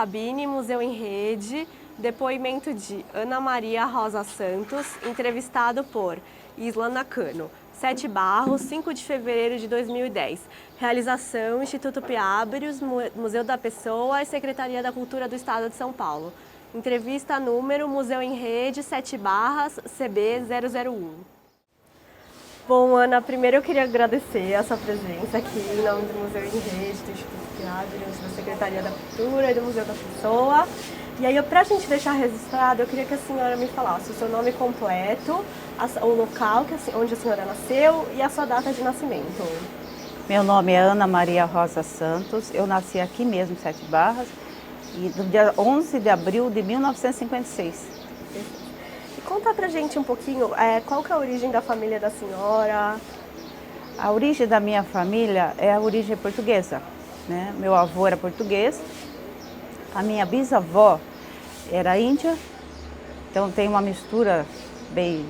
Cabine Museu em Rede, depoimento de Ana Maria Rosa Santos, entrevistado por Isla Nakano. 7 Barros, 5 de fevereiro de 2010. Realização Instituto Piábrios, Museu da Pessoa e Secretaria da Cultura do Estado de São Paulo. Entrevista número Museu em Rede, 7 Barras, CB 001. Bom, Ana, primeiro eu queria agradecer a sua presença aqui em nome do Museu em Rede, do Instituto Piábrios, da Secretaria da Cultura e do Museu da Pessoa. E aí, para a gente deixar registrado, eu queria que a senhora me falasse o seu nome completo, o local onde a senhora nasceu e a sua data de nascimento. Meu nome é Ana Maria Rosa Santos, eu nasci aqui mesmo, em 7 Barras, e no dia 11 de abril de 1956. E conta pra gente um pouquinho, qual que é a origem da família da senhora? A origem da minha família é a origem portuguesa, né? Meu avô era português, a minha bisavó era índia, então tem uma mistura bem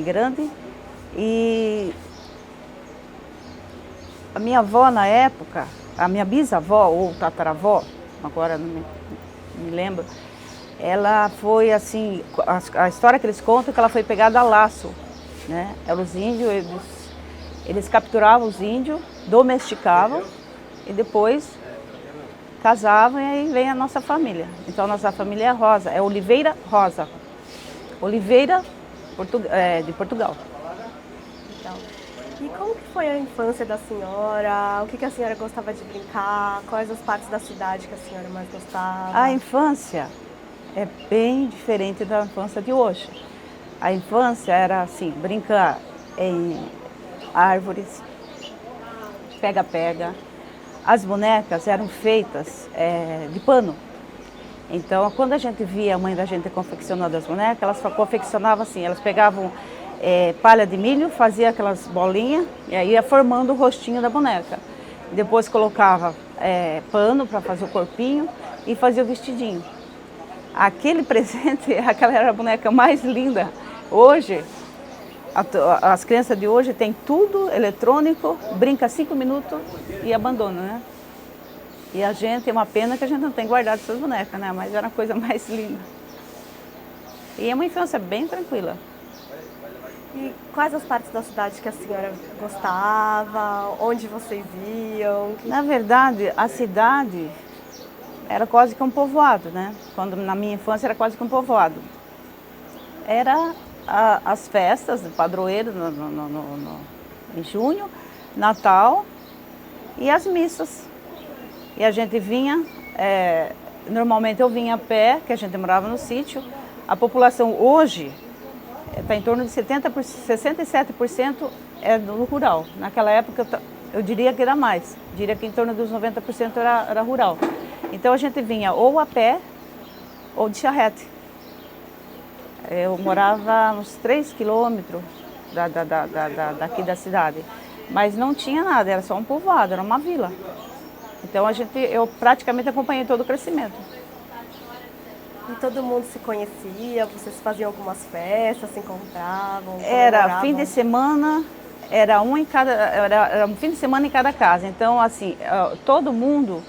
grande. E a minha avó na época, a minha bisavó ou tataravó, agora não me lembro, ela foi assim, a história que eles contam é que ela foi pegada a laço, né? Os índios, eles capturavam os índios, domesticavam e depois casavam e aí vem a nossa família. Então a nossa família é Rosa, é Oliveira Rosa. Oliveira de Portugal. Então, e como que foi a infância da senhora? O que a senhora gostava de brincar? Quais as partes da cidade que a senhora mais gostava? A infância é bem diferente da infância de hoje. A infância era assim, brincar em árvores, pega-pega. As bonecas eram feitas de pano. Então, quando a gente via a mãe da gente confeccionando as bonecas, elas confeccionavam assim, elas pegavam palha de milho, fazia aquelas bolinhas e aí ia formando o rostinho da boneca. Depois colocava pano para fazer o corpinho e fazia o vestidinho. Aquele presente, aquela era a boneca mais linda. Hoje, as crianças de hoje têm tudo eletrônico, brinca 5 minutos e abandona, né? E a gente, é uma pena que a gente não tem guardado essas bonecas, né? Mas era a coisa mais linda. E é uma infância bem tranquila. E quais as partes da cidade que a senhora gostava? Onde vocês iam? Na verdade, a cidade era quase que um povoado, né? Quando na minha infância era quase que um povoado. Era as festas do padroeiro em junho, Natal e as missas. E a gente vinha, normalmente eu vinha a pé, que a gente morava no sítio. A população hoje está em torno de 67% é no rural. Naquela época eu diria que era mais, diria que em torno dos 90% era rural. Então a gente vinha ou a pé ou de charrete. Eu morava uns 3 quilômetros daqui da cidade, mas não tinha nada, era só um povoado, era uma vila. Então eu praticamente acompanhei todo o crescimento. E todo mundo se conhecia, vocês faziam algumas festas, se encontravam? Era fim de semana, era um fim de semana em cada casa. Então, assim, todo mundo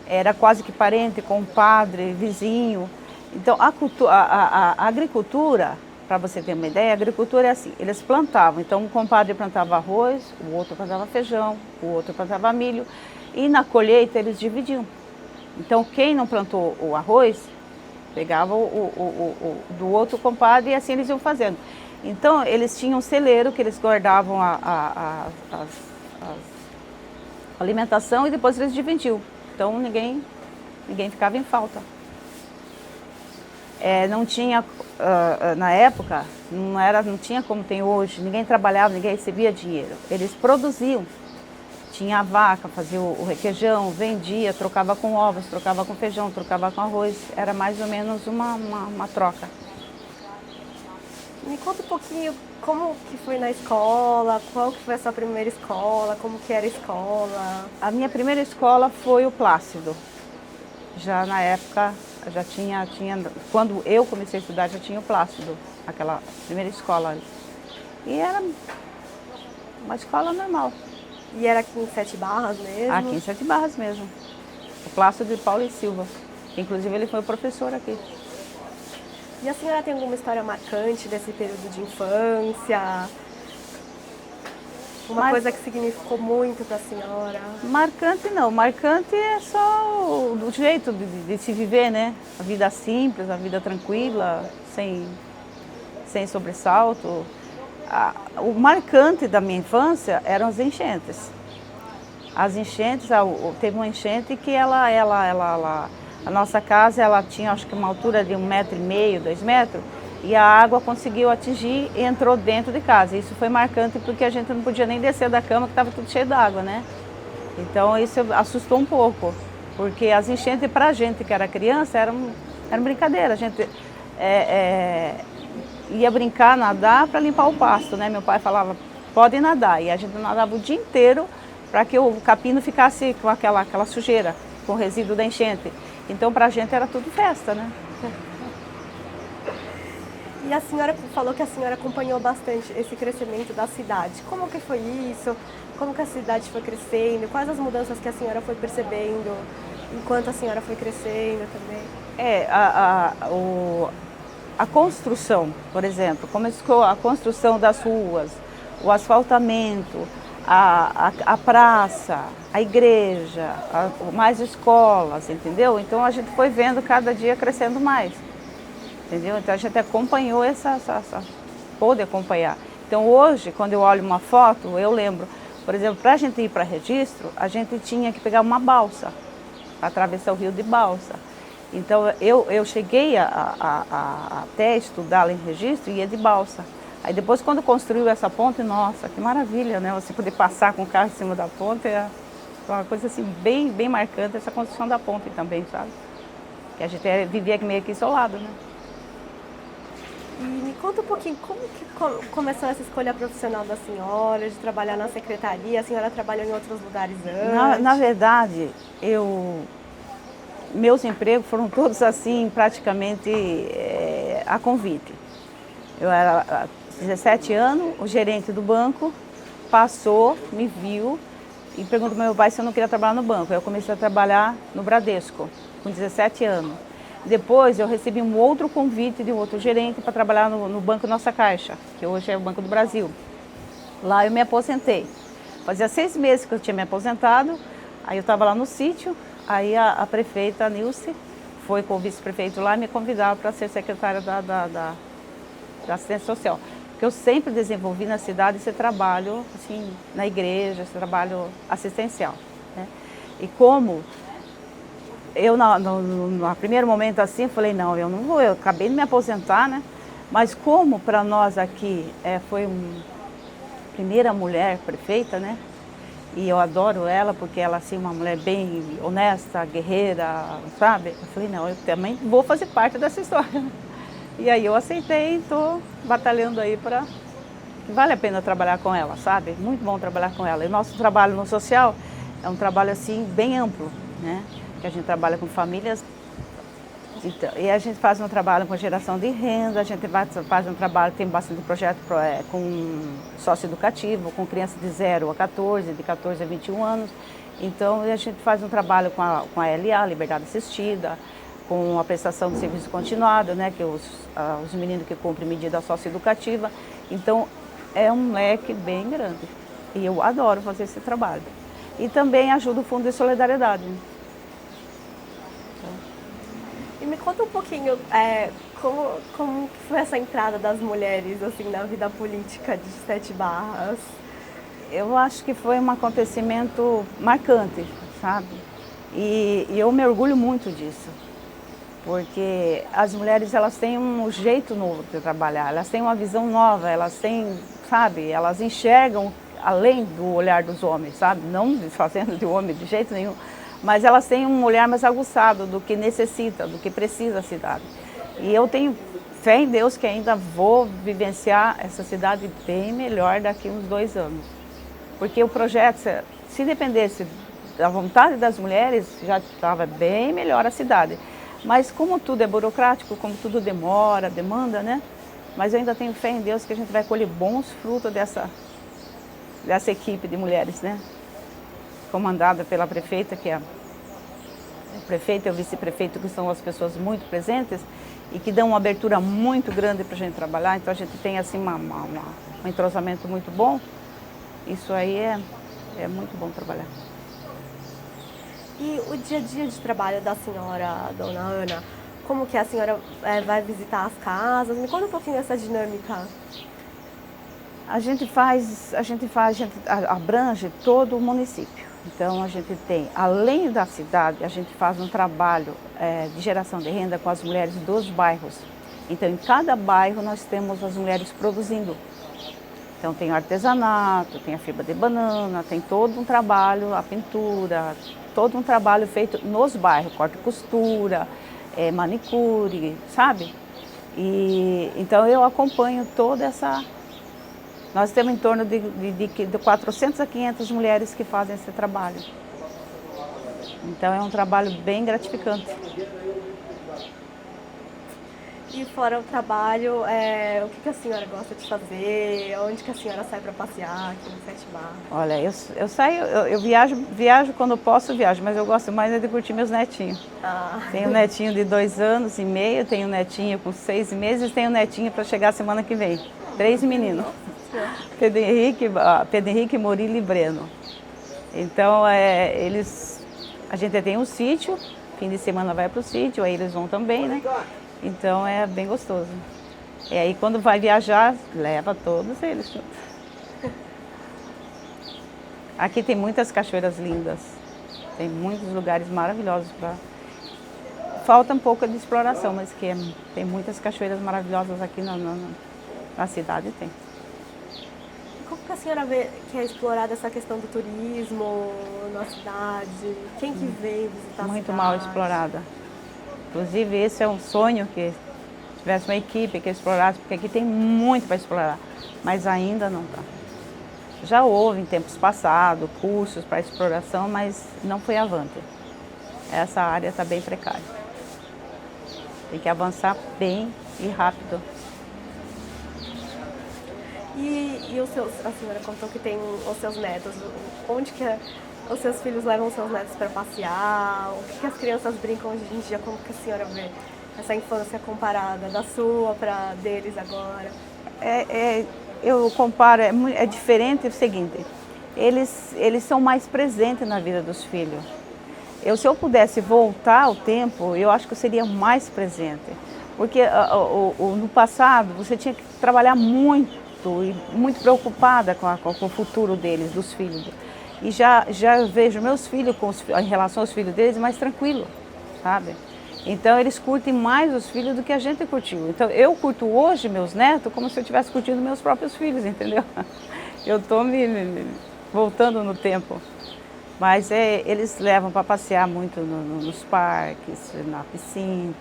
era quase que parente, compadre, vizinho. Então, a agricultura, para você ter uma ideia, a agricultura é assim, eles plantavam. Então, um compadre plantava arroz, o outro plantava feijão, o outro plantava milho. E na colheita eles dividiam. Então, quem não plantou o arroz, pegava do outro compadre e assim eles iam fazendo. Então, eles tinham um celeiro que eles guardavam a alimentação e depois eles dividiam. Então, ninguém ficava em falta. Não tinha, na época, não tinha como tem hoje, ninguém trabalhava, ninguém recebia dinheiro. Eles produziam. Tinha a vaca, fazia o requeijão, vendia, trocava com ovos, trocava com feijão, trocava com arroz. Era mais ou menos uma troca. Me conta um pouquinho como que foi na escola, qual que foi a sua primeira escola, como que era a escola? A minha primeira escola foi o Plácido. Já na época, já tinha quando eu comecei a estudar, já tinha o Plácido, aquela primeira escola. E era uma escola normal. E era aqui em 7 Barras mesmo? Aqui em 7 Barras mesmo. O Plácido de Paulo e Silva. Inclusive ele foi professor aqui. E a senhora tem alguma história marcante desse período de infância? Uma coisa que significou muito para a senhora? Marcante não, marcante é só o jeito de se viver, né? A vida simples, a vida tranquila, sem sobressalto. O marcante da minha infância eram as enchentes. As enchentes, teve uma enchente que a nossa casa ela tinha acho que uma altura de 1,5 m, 2 metros, e a água conseguiu atingir e entrou dentro de casa. Isso foi marcante porque a gente não podia nem descer da cama, que estava tudo cheio d'água, né? Então isso assustou um pouco, porque as enchentes para a gente que era criança eram brincadeira. A gente ia brincar, nadar para limpar o pasto, né? Meu pai falava, pode nadar, e a gente nadava o dia inteiro para que o capim não ficasse com aquela sujeira, com o resíduo da enchente. Então para a gente era tudo festa, né? E a senhora falou que a senhora acompanhou bastante esse crescimento da cidade. Como que foi isso? Como que a cidade foi crescendo? Quais as mudanças que a senhora foi percebendo enquanto a senhora foi crescendo também? A construção, por exemplo, começou a construção das ruas, o asfaltamento, a praça, a igreja, mais escolas, entendeu? Então a gente foi vendo cada dia crescendo mais. Entendeu? Então a gente acompanhou pôde acompanhar. Então hoje, quando eu olho uma foto, eu lembro, por exemplo, para a gente ir para registro, a gente tinha que pegar uma balsa, atravessar o rio de balsa. Então eu cheguei até estudar lá em registro e ia de balsa. Aí depois quando construiu essa ponte, nossa, que maravilha, né? Você poder passar com o carro em cima da ponte, é uma coisa assim bem marcante essa construção da ponte também, sabe? Que a gente vivia meio que isolado, né? E me conta um pouquinho, como que começou essa escolha profissional da senhora, de trabalhar na secretaria? A senhora trabalhou em outros lugares antes? Na verdade, meus empregos foram todos assim, praticamente a convite. Eu era 17 anos, o gerente do banco passou, me viu e perguntou para meu pai se eu não queria trabalhar no banco. Eu comecei a trabalhar no Bradesco, com 17 anos. Depois eu recebi um outro convite de um outro gerente para trabalhar no Banco Nossa Caixa, que hoje é o Banco do Brasil. Lá eu me aposentei. Fazia 6 meses que eu tinha me aposentado, aí eu estava lá no sítio, aí a prefeita Nilce foi com o vice-prefeito lá e me convidava para ser secretária da assistência social. Porque eu sempre desenvolvi na cidade esse trabalho, assim, na igreja, esse trabalho assistencial, né? E como eu, no primeiro momento assim, falei, não, eu não vou, eu acabei de me aposentar, né? Mas como para nós aqui foi primeira mulher prefeita, né? E eu adoro ela porque ela assim, uma mulher bem honesta, guerreira, sabe? Eu falei, não, eu também vou fazer parte dessa história. E aí eu aceitei e estou batalhando aí para que vale a pena trabalhar com ela, sabe? Muito bom trabalhar com ela. E nosso trabalho no social é um trabalho assim bem amplo, né? Que a gente trabalha com famílias, e a gente faz um trabalho com geração de renda, a gente faz um trabalho, tem bastante projeto com socioeducativo, com crianças de 0 a 14, de 14 a 21 anos. Então a gente faz um trabalho com a LA, Liberdade Assistida, com a prestação de serviço continuado, né, que os meninos que cumprem medida socioeducativa. Então é um leque bem grande e eu adoro fazer esse trabalho. E também ajuda o Fundo de Solidariedade. E me conta um pouquinho como que foi essa entrada das mulheres assim, na vida política de Sete Barras? Eu acho que foi um acontecimento marcante, sabe? E eu me orgulho muito disso, porque as mulheres elas têm um jeito novo de trabalhar, elas têm uma visão nova, elas têm, sabe, elas enxergam além do olhar dos homens, sabe? Não desfazendo de homem de jeito nenhum. Mas elas têm um olhar mais aguçado do que necessita, do que precisa a cidade. E eu tenho fé em Deus que ainda vou vivenciar essa cidade bem melhor daqui uns 2 anos. Porque o projeto, se dependesse da vontade das mulheres, já estava bem melhor a cidade. Mas como tudo é burocrático, como tudo demanda, né? Mas eu ainda tenho fé em Deus que a gente vai colher bons frutos dessa equipe de mulheres, né? Comandada pela prefeita, que é O prefeito e o vice-prefeito, que são as pessoas muito presentes e que dão uma abertura muito grande para a gente trabalhar. Então a gente tem assim um entrosamento muito bom. Isso aí é muito bom trabalhar. E o dia a dia de trabalho da senhora, dona Ana, como que a senhora vai visitar as casas? Me conta um pouquinho dessa dinâmica. A gente abrange todo o município. Então a gente tem, além da cidade, a gente faz um trabalho de geração de renda com as mulheres dos bairros. Então em cada bairro nós temos as mulheres produzindo. Então tem artesanato, tem a fibra de banana, tem todo um trabalho, a pintura, todo um trabalho feito nos bairros, corte e costura, manicure, sabe? Então eu acompanho toda essa... Nós temos em torno de 400 a 500 mulheres que fazem esse trabalho. Então é um trabalho bem gratificante. E fora o trabalho, o que a senhora gosta de fazer? Onde que a senhora sai para passear aqui no Sete Barros? Olha, eu saio, eu viajo quando posso, viajo, mas eu gosto mais de curtir meus netinhos. Tenho um netinho de 2 anos e meio, tenho um netinho com 6 meses, tenho um netinho para chegar semana que vem. 3 meninos. Pedro Henrique, Murilo e Breno. Então, a gente tem um sítio, fim de semana vai para o sítio, aí eles vão também, né? Então é bem gostoso. E aí quando vai viajar, leva todos eles. Aqui tem muitas cachoeiras lindas, tem muitos lugares maravilhosos para... Falta um pouco de exploração, mas tem muitas cachoeiras maravilhosas aqui na cidade, tem. Como que a senhora vê que é explorada essa questão do turismo na cidade? Quem que vem visitar a cidade? Muito mal explorada. Inclusive, esse é um sonho que tivesse uma equipe que explorasse, porque aqui tem muito para explorar, mas ainda não está. Já houve em tempos passados cursos para exploração, mas não foi avante. Essa área está bem precária. Tem que avançar bem e rápido. E a senhora contou que tem os seus netos. Onde que os seus filhos levam os seus netos para passear? O que as crianças brincam hoje em dia? Como que a senhora vê essa infância comparada da sua para deles agora? Eu comparo, é diferente o seguinte, eles são mais presentes na vida dos filhos. Se eu pudesse voltar ao tempo, eu acho que eu seria mais presente. Porque no passado você tinha que trabalhar muito e muito preocupada com o futuro deles, dos filhos. E já vejo meus filhos, em relação aos filhos deles, mais tranquilo, sabe? Então eles curtem mais os filhos do que a gente curtiu. Então eu curto hoje meus netos como se eu estivesse curtindo meus próprios filhos, entendeu? Eu estou me voltando no tempo. Mas eles levam para passear muito nos parques, na piscina.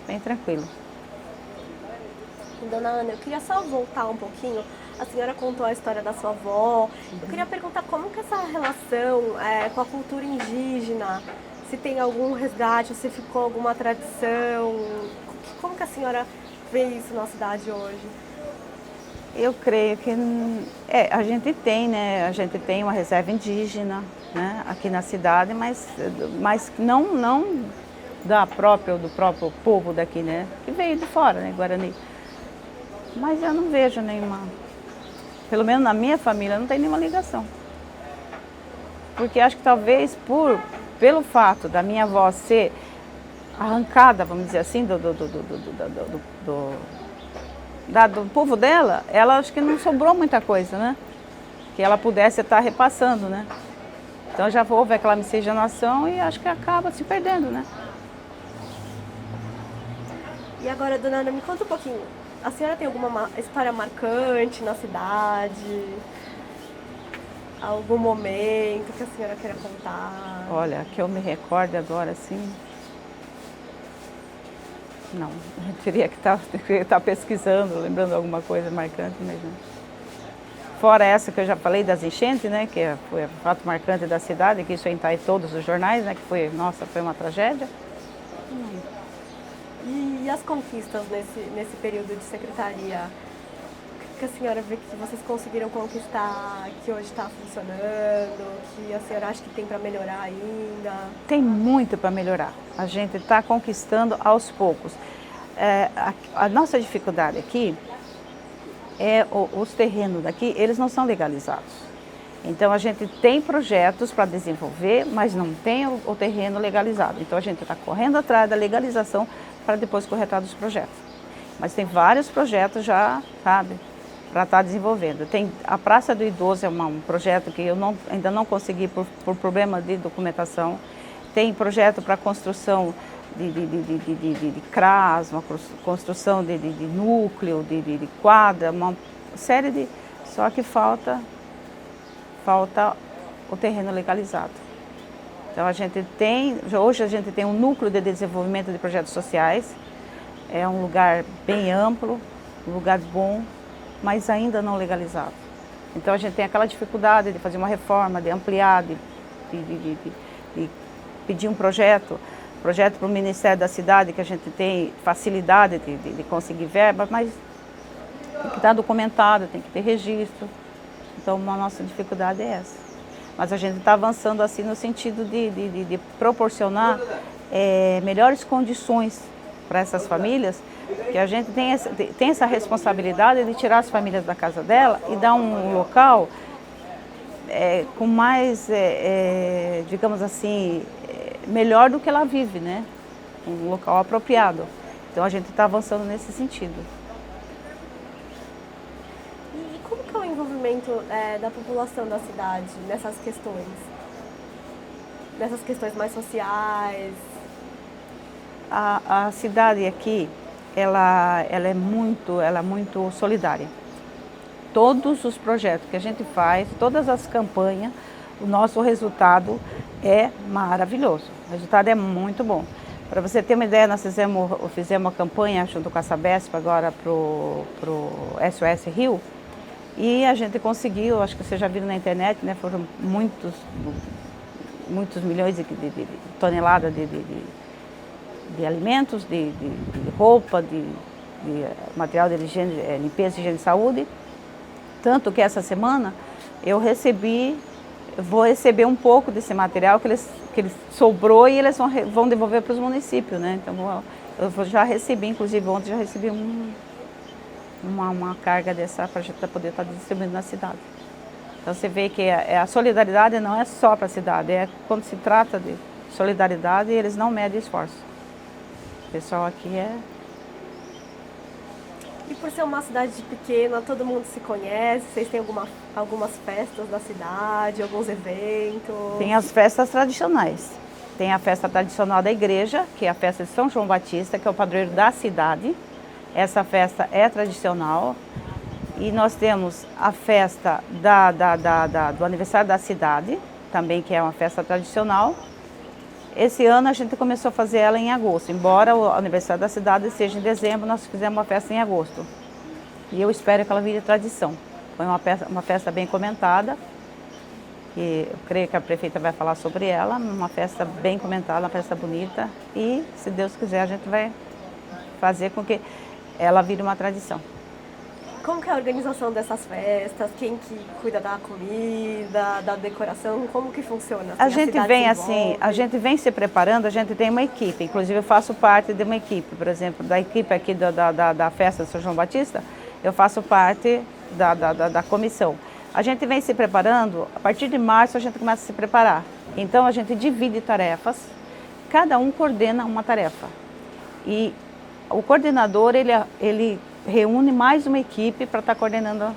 Bem tranquilo. Dona Ana, eu queria só voltar um pouquinho. A senhora contou a história da sua avó. Eu queria perguntar como que essa relação com a cultura indígena, se tem algum resgate, se ficou alguma tradição. Como que a senhora vê isso na cidade hoje? Eu creio que a gente tem, né? A gente tem uma reserva indígena, né? Aqui na cidade, mas não do próprio povo daqui, né? Que veio de fora, né? Guarani. Mas eu não vejo nenhuma, pelo menos na minha família, não tem nenhuma ligação. Porque acho que talvez pelo fato da minha avó ser arrancada, vamos dizer assim, do povo dela, ela acho que não sobrou muita coisa, né? Que ela pudesse estar repassando, né? Então já houve aquela miscigenação e acho que acaba se perdendo, né? E agora, dona Ana, me conta um pouquinho. A senhora tem alguma história marcante na cidade? Algum momento que a senhora queira contar? Olha, que eu me recorde agora, assim... Não, eu teria que estar pesquisando, lembrando alguma coisa marcante mesmo. Fora essa que eu já falei das enchentes, né? Que foi o fato marcante da cidade, que isso está em todos os jornais, né? Que foi uma tragédia. E as conquistas nesse período de secretaria? que a senhora vê que vocês conseguiram conquistar, que hoje está funcionando, que a senhora acha que tem para melhorar ainda? Tem muito para melhorar. A gente está conquistando aos poucos. A nossa dificuldade aqui é os terrenos daqui, eles não são legalizados. Então a gente tem projetos para desenvolver, mas não tem o terreno legalizado. Então a gente está correndo atrás da legalização para depois correr atrás dos projetos. Mas tem vários projetos já, sabe, para estar desenvolvendo. Tem a Praça do Idoso, é um projeto que eu ainda não consegui por problema de documentação. Tem projeto para construção de CRAS, uma construção de núcleo, de quadra, uma série de... Só que falta o terreno legalizado. Então hoje a gente tem um núcleo de desenvolvimento de projetos sociais, é um lugar bem amplo, um lugar bom, mas ainda não legalizado. Então a gente tem aquela dificuldade de fazer uma reforma, de ampliar, de pedir um projeto para o Ministério da Cidade, que a gente tem facilidade de conseguir verba, mas tem que estar documentado, tem que ter registro. Então a nossa dificuldade é essa. Mas a gente está avançando assim no sentido de proporcionar melhores condições para essas famílias, que a gente tem essa responsabilidade de tirar as famílias da casa dela e dar um local com mais, digamos assim, melhor do que ela vive, né? Um local apropriado. Então a gente está avançando nesse sentido. E como que é o envolvimento da população da cidade nessas questões? Nessas questões mais sociais? A cidade aqui, ela é muito solidária. Todos os projetos que a gente faz, todas as campanhas, o nosso resultado é maravilhoso. O resultado é muito bom. Para você ter uma ideia, nós fizemos uma campanha junto com a Sabesp agora para o SOS Rio, e a gente conseguiu, acho que vocês já viram na internet, né, foram muitos milhões de toneladas de alimentos, de roupa, de material de higiene, limpeza, higiene e saúde. Tanto que essa semana eu vou receber um pouco desse material que eles sobrou e eles vão devolver para os municípios, né? Então eu já recebi, inclusive ontem já recebi uma carga dessa para poder estar distribuindo na cidade. Então você vê que a solidariedade não é só para a cidade, quando se trata de solidariedade, eles não medem esforço. O pessoal aqui E por ser uma cidade pequena, todo mundo se conhece? Vocês têm algumas festas da cidade, alguns eventos? Tem as festas tradicionais. Tem a festa tradicional da igreja, que é a festa de São João Batista, que é o padroeiro da cidade. Essa festa é tradicional. E nós temos a festa do aniversário da cidade, também que é uma festa tradicional. Esse ano a gente começou a fazer ela em agosto, embora o aniversário da cidade seja em dezembro, nós fizemos uma festa em agosto. E eu espero que ela vire tradição. Foi uma festa bem comentada, e eu creio que a prefeita vai falar sobre ela, uma festa bem comentada, uma festa bonita. E, se Deus quiser, a gente vai fazer com que ela vire uma tradição. Como que é a organização dessas festas? Quem que cuida da comida, da decoração? Como que funciona? A gente vem se preparando, a gente tem uma equipe, inclusive eu faço parte de uma equipe, por exemplo, da equipe aqui da festa de São João Batista, eu faço parte da comissão. A gente vem se preparando, a partir de março a gente começa a se preparar. Então a gente divide tarefas, cada um coordena uma tarefa. E o coordenador, ele reúne mais uma equipe para estar coordenando,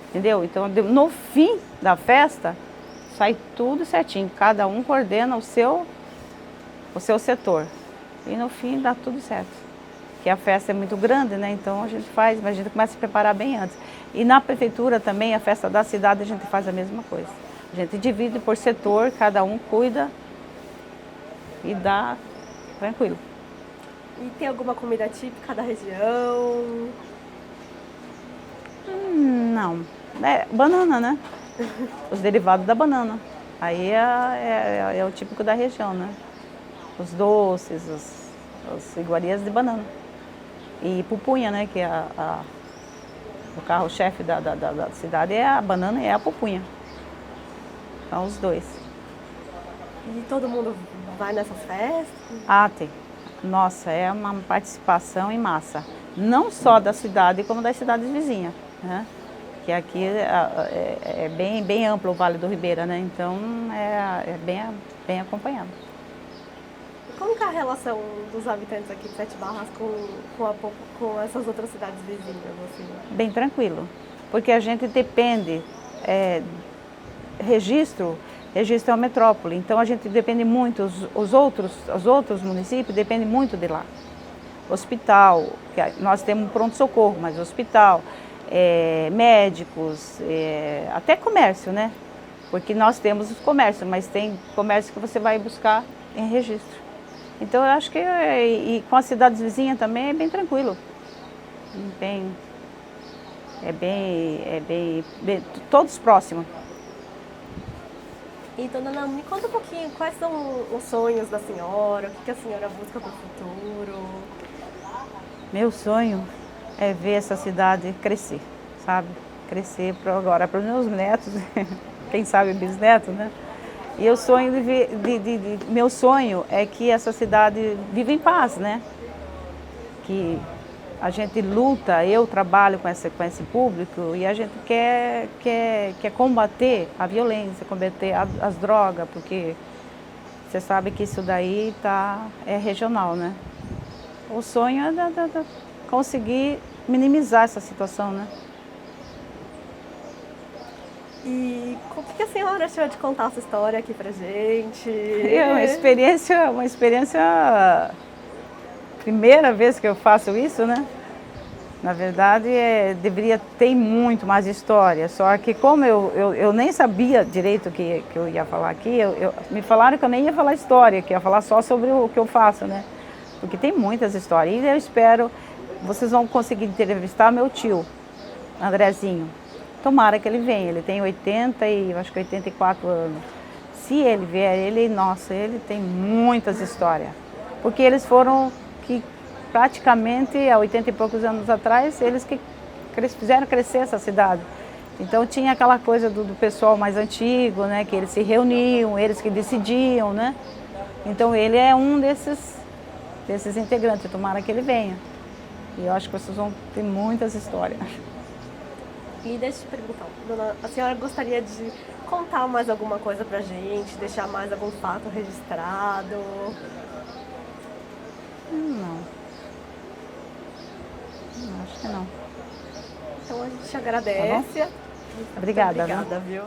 entendeu? Então, no fim da festa, sai tudo certinho. Cada um coordena o seu setor. E no fim dá tudo certo. Porque a festa é muito grande, né? Então a gente faz, mas a gente começa a se preparar bem antes. E na prefeitura também, a festa da cidade, a gente faz a mesma coisa. A gente divide por setor, cada um cuida e dá tranquilo. E tem alguma comida típica da região? Não. Banana, né? Os derivados da banana. Aí é o típico da região, né? Os doces, as iguarias de banana. E pupunha, né? Que é O carro-chefe da cidade é a banana e é a pupunha. São os dois. E todo mundo vai nessas festas? Ah, tem. Nossa, é uma participação em massa. Não só da cidade, como das cidades vizinhas, né? Que aqui é bem amplo o Vale do Ribeira, né? Então é bem acompanhado. E como que é a relação dos habitantes aqui de Sete Barras com essas outras cidades vizinhas, assim? Bem tranquilo, porque a gente depende, registro é uma metrópole, então a gente depende muito, os outros municípios dependem muito de lá. Hospital, nós temos pronto-socorro, mas hospital, médicos, até comércio, né? Porque nós temos os comércios, mas tem comércio que você vai buscar em registro. Então eu acho que e com as cidades vizinhas também é bem tranquilo. Todos próximos. Então, dona, me conta um pouquinho, quais são os sonhos da senhora, o que a senhora busca para o futuro? Meu sonho é ver essa cidade crescer, sabe? Crescer agora para os meus netos, quem sabe bisnetos, né? E eu sonho meu sonho é que essa cidade viva em paz, né? Que a gente luta, eu trabalho com esse público e a gente quer combater a violência, combater as drogas, porque você sabe que isso daí é regional, né? O sonho é conseguir minimizar essa situação, né? E o que a senhora achou de contar essa história aqui pra gente? É uma experiência, primeira vez que eu faço isso, né? Na verdade, deveria ter muito mais história, só que como eu nem sabia direito o que eu ia falar aqui, me falaram que eu nem ia falar história, que ia falar só sobre o que eu faço, né? Porque tem muitas histórias, e eu espero, vocês vão conseguir entrevistar meu tio, Andrezinho. Tomara que ele venha, ele tem 84 anos. Se ele vier, nossa, ele tem muitas histórias. Porque eles foram praticamente há 80 e poucos anos atrás, eles fizeram crescer essa cidade. Então tinha aquela coisa do pessoal mais antigo, né, que eles se reuniam, eles que decidiam, né? Então ele é um desses integrantes, tomara que ele venha. E eu acho que vocês vão ter muitas histórias. E deixa eu te perguntar, dona, a senhora gostaria de contar mais alguma coisa pra gente, deixar mais algum fato registrado? Não, acho que não. Então a gente agradece. Tá bom? Obrigada. Obrigada, viu?